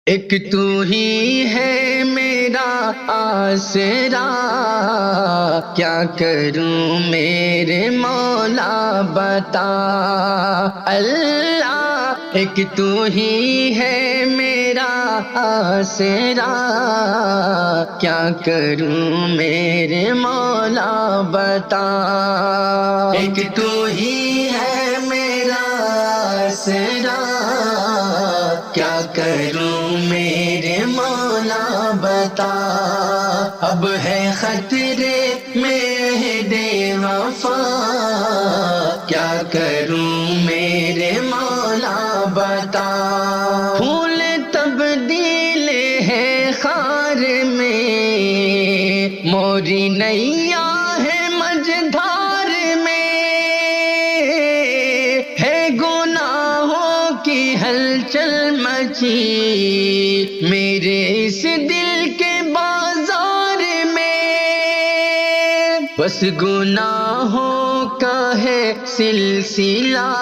ایک تو ہی ہے میرا آسرا، کیا کروں میرے مولا بتا اللہ۔ ایک تو ہی ہے میرا آسرا، کیا کروں میرے مولا بتا۔ ایک تو ہی ہے میرا آسرا، کیا کروں میرے مولا بتا۔ اب ہے خطرے میں عہد وفا، کیا کروں میرے مولا بتا۔ پھول تبدیل ہے خار میں، موری نیا ہے مجھدھار میں، ہے گناہوں کی ہلچل مچی میرے اس دل کے بازار میں۔ بس گناہوں کا ہے سلسلہ،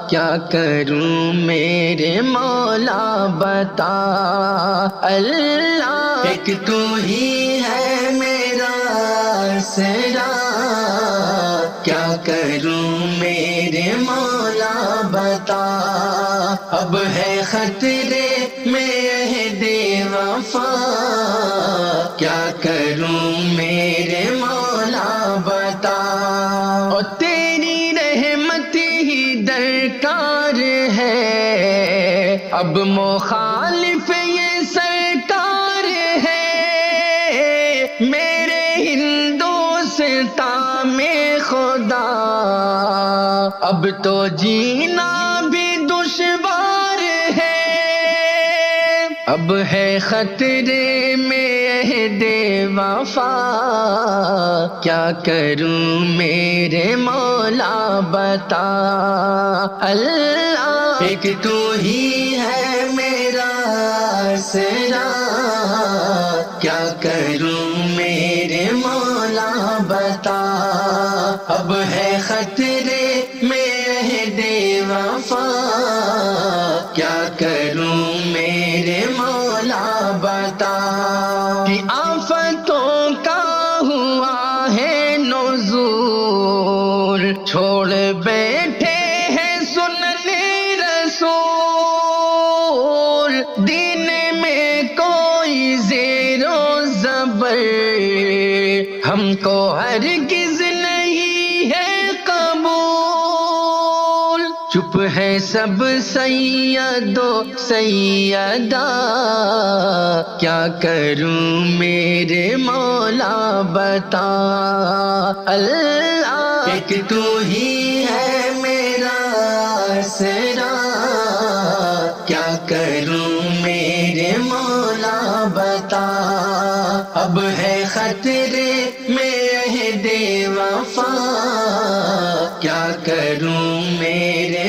کیا کروں میرے مولا بتا اللہ۔ ایک تو ہی ہے میرا آسرا، کیا کروں میرے مولا بتا۔ اب ہے خطرے میں عہد وفا، کیا کروں میرے مولا بتا۔ اور تیری رحمت ہی درکار ہے، اب مخالف یہ سرکار ہے، میرے ہندوستان میں خدا اب تو جینا بھی دشوار ہے۔ اب ہے خطرے میں عہد وفا، کیا کروں میرے مولا بتا اللہ۔ ایک تو ہی ہے میرا آسرا، کیا کروں میرے مولا بتا۔ اب ہے خطرے میں عہد وفا، کیا کروں میرے مولا بتا۔ کہ آفتوں کا ہوا ہے نزول، چھوڑ بیٹھے ہیں سننے رسول، دین میں کوئی زیر و زبر ہم کو ہرگز نہیں ہے قبول۔ چپ ہے سب سید و سیدہ، کیا کروں میرے مولا بتا اللہ۔ ایک تو ہی ہے میرا آسرا، کیا کروں میرے مولا بتا۔ اب ہے خطرے میں عہد وفا، کیا کروں میرے